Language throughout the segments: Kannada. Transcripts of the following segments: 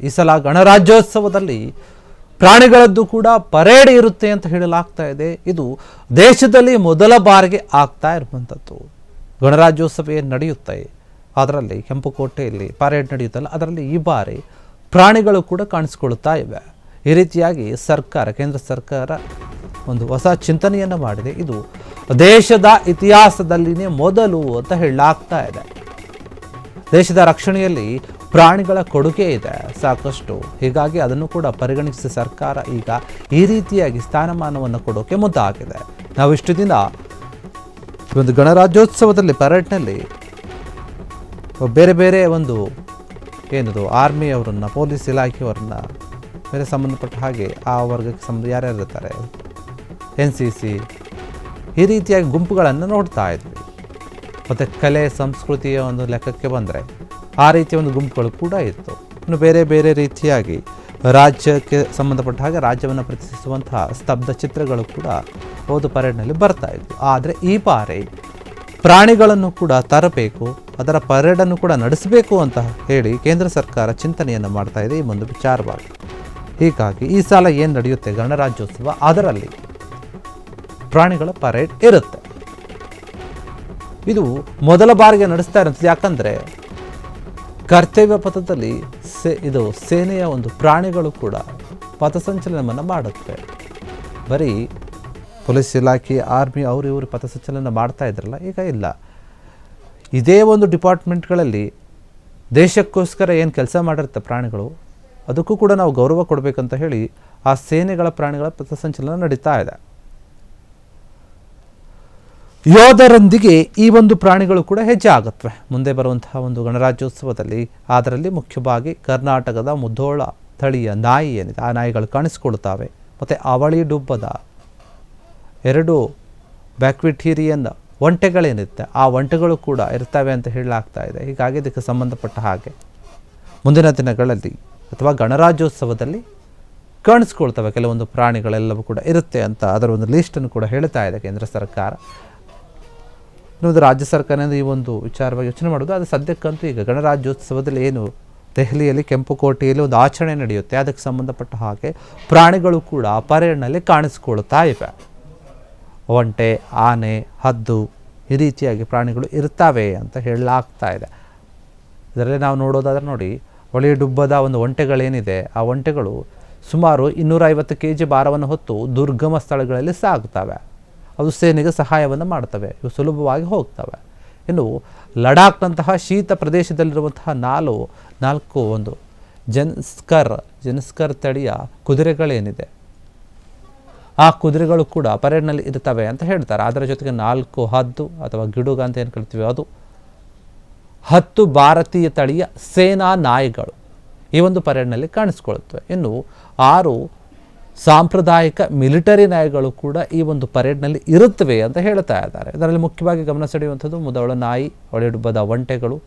ಈ ಸಲ ಗಣರಾಜ್ಯೋತ್ಸವದಲ್ಲಿ ಪ್ರಾಣಿಗಳದ್ದು ಕೂಡ ಪರೇಡ್ ಇರುತ್ತೆ ಅಂತ ಹೇಳಲಾಗ್ತಾ ಇದೆ. ಇದು ದೇಶದಲ್ಲಿ ಮೊದಲ ಬಾರಿಗೆ ಆಗ್ತಾ ಇರುವಂಥದ್ದು. ಗಣರಾಜ್ಯೋತ್ಸವ ಏನು ನಡೆಯುತ್ತೆ, ಅದರಲ್ಲಿ ಕೆಂಪುಕೋಟೆಯಲ್ಲಿ ಪರೇಡ್ ನಡೆಯುತ್ತಲ್ಲ, ಅದರಲ್ಲಿ ಈ ಬಾರಿ ಪ್ರಾಣಿಗಳು ಕೂಡ ಕಾಣಿಸ್ಕೊಳ್ತಾ ಇವೆ. ಈ ರೀತಿಯಾಗಿ ಕೇಂದ್ರ ಸರ್ಕಾರ ಒಂದು ಹೊಸ ಚಿಂತನೆಯನ್ನು ಮಾಡಿದೆ. ಇದು ದೇಶದ ಇತಿಹಾಸದಲ್ಲಿನೇ ಮೊದಲು ಅಂತ ಹೇಳಲಾಗ್ತಾ ಇದೆ. ದೇಶದ ರಕ್ಷಣೆಯಲ್ಲಿ ಪ್ರಾಣಿಗಳ ಕೊಡುಗೆ ಇದೆ ಸಾಕಷ್ಟು. ಹೀಗಾಗಿ ಅದನ್ನು ಕೂಡ ಪರಿಗಣಿಸಿ ಸರ್ಕಾರ ಈಗ ಈ ರೀತಿಯಾಗಿ ಸ್ಥಾನಮಾನವನ್ನು ಕೊಡೋಕೆ ಮುಂದಾಗಿದೆ. ನಾವು ಇಷ್ಟು ದಿನ ಒಂದು ಗಣರಾಜ್ಯೋತ್ಸವದಲ್ಲಿ ಪರೇಡ್ನಲ್ಲಿ ಬೇರೆ ಬೇರೆ ಒಂದು ಏನದು ಆರ್ಮಿಯವರನ್ನು, ಪೊಲೀಸ್ ಇಲಾಖೆಯವರನ್ನ, ಬೇರೆ ಸಂಬಂಧಪಟ್ಟ ಹಾಗೆ ಆ ವರ್ಗಕ್ಕೆ ಯಾರ್ಯಾರು ಇರ್ತಾರೆ, NCC, ಈ ರೀತಿಯಾಗಿ ಗುಂಪುಗಳನ್ನು ನೋಡ್ತಾ ಇದ್ವಿ. ಮತ್ತು ಕಲೆ ಸಂಸ್ಕೃತಿಯ ಒಂದು ಲೆಕ್ಕಕ್ಕೆ ಬಂದರೆ ಆ ರೀತಿಯ ಒಂದು ಗುಂಪುಗಳು ಕೂಡ ಇತ್ತು. ಇನ್ನು ಬೇರೆ ಬೇರೆ ರೀತಿಯಾಗಿ ರಾಜ್ಯಕ್ಕೆ ಸಂಬಂಧಪಟ್ಟ ಹಾಗೆ ರಾಜ್ಯವನ್ನು ಪ್ರತಿನಿಧಿಸುವಂತಹ ಸ್ತಬ್ಧ ಚಿತ್ರಗಳು ಕೂಡ ಹೋದ ಪರೇಡ್ನಲ್ಲಿ ಬರ್ತಾ ಇದ್ವು. ಆದರೆ ಈ ಬಾರಿ ಪ್ರಾಣಿಗಳನ್ನು ಕೂಡ ತರಬೇಕು, ಅದರ ಪರೇಡನ್ನು ಕೂಡ ನಡೆಸಬೇಕು ಅಂತ ಹೇಳಿ ಕೇಂದ್ರ ಸರ್ಕಾರ ಚಿಂತನೆಯನ್ನು ಮಾಡ್ತಾ ಇದೆ ಈ ಒಂದು ವಿಚಾರವಾಗಿ. ಹೀಗಾಗಿ ಈ ಸಲ ಏನು ನಡೆಯುತ್ತೆ ಗಣರಾಜ್ಯೋತ್ಸವ, ಅದರಲ್ಲಿ ಪ್ರಾಣಿಗಳ ಪರೇಡ್ ಇರುತ್ತೆ. ಇದು ಮೊದಲ ಬಾರಿಗೆ ನಡೆಸ್ತಾ ಇರುತ್ತದೆ. ಯಾಕಂದರೆ ಕರ್ತವ್ಯ ಪಥದಲ್ಲಿ ಇದು ಸೇನೆಯ ಒಂದು ಪ್ರಾಣಿಗಳು ಕೂಡ ಪಥಸಂಚಲನವನ್ನು ಮಾಡುತ್ತವೆ. ಬರೀ ಪೊಲೀಸ್ ಇಲಾಖೆ, ಆರ್ಮಿ ಇವರು ಪಥಸಂಚಲನ ಮಾಡ್ತಾ ಇದ್ರಲ್ಲ, ಈಗ ಇಲ್ಲ. ಇದೇ ಒಂದು ಡಿಪಾರ್ಟ್ಮೆಂಟ್ಗಳಲ್ಲಿ ದೇಶಕ್ಕೋಸ್ಕರ ಏನು ಕೆಲಸ ಮಾಡಿರುತ್ತೆ ಪ್ರಾಣಿಗಳು, ಅದಕ್ಕೂ ಕೂಡ ನಾವು ಗೌರವ ಕೊಡಬೇಕಂತ ಹೇಳಿ ಆ ಸೇನೆಗಳ ಪ್ರಾಣಿಗಳ ಪಥಸಂಚಲನ ನಡೀತಾ ಇದೆ. ಯೋಧರೊಂದಿಗೆ ಈ ಒಂದು ಪ್ರಾಣಿಗಳು ಕೂಡ ಹೆಜ್ಜೆ ಆಗುತ್ತವೆ ಮುಂದೆ ಬರುವಂತಹ ಒಂದು ಗಣರಾಜ್ಯೋತ್ಸವದಲ್ಲಿ. ಅದರಲ್ಲಿ ಮುಖ್ಯವಾಗಿ ಕರ್ನಾಟಕದ ಮುಧೋಳ ತಳಿಯ ನಾಯಿ ಏನಿದೆ, ಆ ನಾಯಿಗಳು ಕಾಣಿಸ್ಕೊಳ್ತಾವೆ. ಮತ್ತು ಅವಳಿ ಡುಬ್ಬದ 2 ಬ್ಯಾಕ್ವಿಟೀರಿಯನ್ ಒಂಟೆಗಳೇನಿರುತ್ತೆ, ಆ ಒಂಟೆಗಳು ಕೂಡ ಇರ್ತವೆ ಅಂತ ಹೇಳಲಾಗ್ತಾ ಇದೆ. ಹೀಗಾಗಿ ಇದಕ್ಕೆ ಸಂಬಂಧಪಟ್ಟ ಹಾಗೆ ಮುಂದಿನ ದಿನಗಳಲ್ಲಿ ಅಥವಾ ಗಣರಾಜ್ಯೋತ್ಸವದಲ್ಲಿ ಕಾಣಿಸ್ಕೊಳ್ತವೆ ಕೆಲವೊಂದು ಪ್ರಾಣಿಗಳೆಲ್ಲವೂ ಕೂಡ ಇರುತ್ತೆ ಅಂತ ಅದರ ಒಂದು ಲೀಸ್ಟನ್ನು ಕೂಡ ಹೇಳ್ತಾ ಇದೆ ಕೇಂದ್ರ ಸರ್ಕಾರ. ಇನ್ನೊಂದು ರಾಜ್ಯ ಸರ್ಕಾರದಿಂದ ಈ ಒಂದು ವಿಚಾರವಾಗಿ ಯೋಚನೆ ಮಾಡೋದು. ಅದು ಸದ್ಯಕ್ಕಂತೂ ಈಗ ಗಣರಾಜ್ಯೋತ್ಸವದಲ್ಲಿ ಏನು ದೆಹಲಿಯಲ್ಲಿ ಕೆಂಪುಕೋಟೆಯಲ್ಲಿ ಒಂದು ಆಚರಣೆ ನಡೆಯುತ್ತೆ, ಅದಕ್ಕೆ ಸಂಬಂಧಪಟ್ಟ ಹಾಗೆ ಪ್ರಾಣಿಗಳು ಕೂಡ ಪರೇಡ್ನಲ್ಲಿ ಕಾಣಿಸ್ಕೊಳ್ತಾ ಇವೆ. ಒಂಟೆ, ಆನೆ, ಹದ್ದು, ಈ ರೀತಿಯಾಗಿ ಪ್ರಾಣಿಗಳು ಇರ್ತವೆ ಅಂತ ಹೇಳಲಾಗ್ತಾ ಇದೆ. ಇದರಲ್ಲಿ ನಾವು ನೋಡೋದಾದ್ರೆ ನೋಡಿ, ಹೊಳೆ ಡುಬ್ಬದ ಒಂದು ಒಂಟೆಗಳೇನಿದೆ, ಆ ಒಂಟೆಗಳು ಸುಮಾರು 250 kg ಭಾರವನ್ನು ಹೊತ್ತು ದುರ್ಗಮ ಸ್ಥಳಗಳಲ್ಲಿ ಸಾಗುತ್ತವೆ. ಅದು ಸೇನೆಗೆ ಸಹಾಯವನ್ನು ಮಾಡ್ತವೆ, ಇವು ಸುಲಭವಾಗಿ ಹೋಗ್ತವೆ. ಇನ್ನು ಲಡಾಖ್ನಂತಹ ಶೀತ ಪ್ರದೇಶದಲ್ಲಿರುವಂತಹ 4 ಒಂದು ಜೆನ್ಸ್ಕರ್ ತಳಿಯ ಕುದುರೆಗಳೇನಿದೆ, ಆ ಕುದುರೆಗಳು ಕೂಡ ಪರೇಡ್ನಲ್ಲಿ ಇರ್ತವೆ ಅಂತ ಹೇಳ್ತಾರೆ. ಅದರ ಜೊತೆಗೆ 4 ಹದ್ದು ಅಥವಾ ಗಿಡುಗ ಅಂತ ಏನು ಕರಿತೀವಿ, ಅದು 10 ಭಾರತೀಯ ತಳಿಯ ಸೇನಾ ನಾಯಿಗಳು ಈ ಒಂದು ಪರೇಡ್ನಲ್ಲಿ ಕಾಣಿಸ್ಕೊಳ್ತವೆ. ಇನ್ನು 6 ಸಾಂಪ್ರದಾಯಿಕ ಮಿಲಿಟರಿ ನಾಯಿಗಳು ಕೂಡ ಈ ಒಂದು ಪರೇಡ್ನಲ್ಲಿ ಇರುತ್ತವೆ ಅಂತ ಹೇಳ್ತಾ ಇದ್ದಾರೆ. ಇದರಲ್ಲಿ ಮುಖ್ಯವಾಗಿ ಗಮನ ಸೆಳೆಯುವಂಥದ್ದು ಮುಧೋಳ ನಾಯಿ, ಹೊಳೆಡುಬ್ಬದ ಒಂಟೆಗಳು,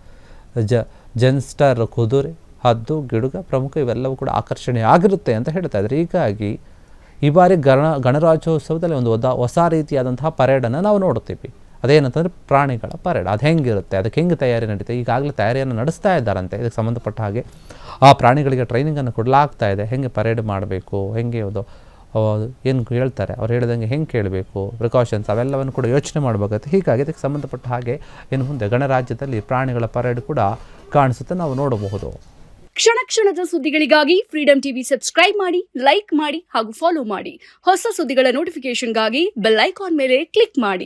ಜೆನ್ಸ್ಟರ್ ಕುದುರೆ, ಹದ್ದು, ಗಿಡುಗ ಪ್ರಮುಖ, ಇವೆಲ್ಲವೂ ಕೂಡ ಆಕರ್ಷಣೆ ಆಗಿರುತ್ತೆ ಅಂತ ಹೇಳ್ತಾ ಇದ್ದಾರೆ. ಹೀಗಾಗಿ ಈ ಬಾರಿ ಗಣರಾಜ್ಯೋತ್ಸವದಲ್ಲಿ ಒಂದು ಹೊಸ ರೀತಿಯಾದಂತಹ ಪರೇಡನ್ನು ನಾವು ನೋಡ್ತೀವಿ. ಅದೇನಂತಂದರೆ ಪ್ರಾಣಿಗಳ ಪರೇಡ್. ಅದು ಹೆಂಗಿರುತ್ತೆ, ಅದಕ್ಕೆ ಹೆಂಗೆ ತಯಾರಿ ನಡೀತೆ, ಈಗಾಗಲೇ ತಯಾರಿಯನ್ನು ನಡೆಸ್ತಾ ಇದ್ದಾರಂತೆ. ಇದಕ್ಕೆ ಸಂಬಂಧಪಟ್ಟ ಹಾಗೆ ಆ ಪ್ರಾಣಿಗಳಿಗೆ ಟ್ರೈನಿಂಗನ್ನು ಕೊಡಲಾಗ್ತಾ ಇದೆ. ಹೆಂಗೆ ಪರೇಡ್ ಮಾಡಬೇಕು, ಹೆಂಗೆ ಅದು ಏನು ಹೇಳ್ತಾರೆ ಅವ್ರು ಹೇಳಿದಂಗೆ ಹೆಂಗೆ ಕೇಳಬೇಕು, ಪ್ರಿಕಾಷನ್ಸ್ ಅವೆಲ್ಲವನ್ನು ಕೂಡ ಯೋಚನೆ ಮಾಡಬೇಕಾಗುತ್ತೆ. ಹೀಗಾಗಿ ಇದಕ್ಕೆ ಸಂಬಂಧಪಟ್ಟ ಹಾಗೆ ಇನ್ನು ಮುಂದೆ ಗಣರಾಜ್ಯದಲ್ಲಿ ಪ್ರಾಣಿಗಳ ಪರೇಡ್ ಕೂಡ ಕಾಣಿಸುತ್ತೆ, ನಾವು ನೋಡಬಹುದು. ಕ್ಷಣ ಕ್ಷಣದ ಸುದ್ದಿಗಳಿಗಾಗಿ ಫ್ರೀಡಂ ಟಿವಿ ಸಬ್ಸ್ಕ್ರೈಬ್ ಮಾಡಿ, ಲೈಕ್ ಮಾಡಿ ಹಾಗೂ ಫಾಲೋ ಮಾಡಿ. ಹೊಸ ಸುದ್ದಿಗಳ ನೋಟಿಫಿಕೇಶನ್ಗಾಗಿ ಬೆಲ್ ಐಕಾನ್ ಮೇಲೆ ಕ್ಲಿಕ್ ಮಾಡಿ.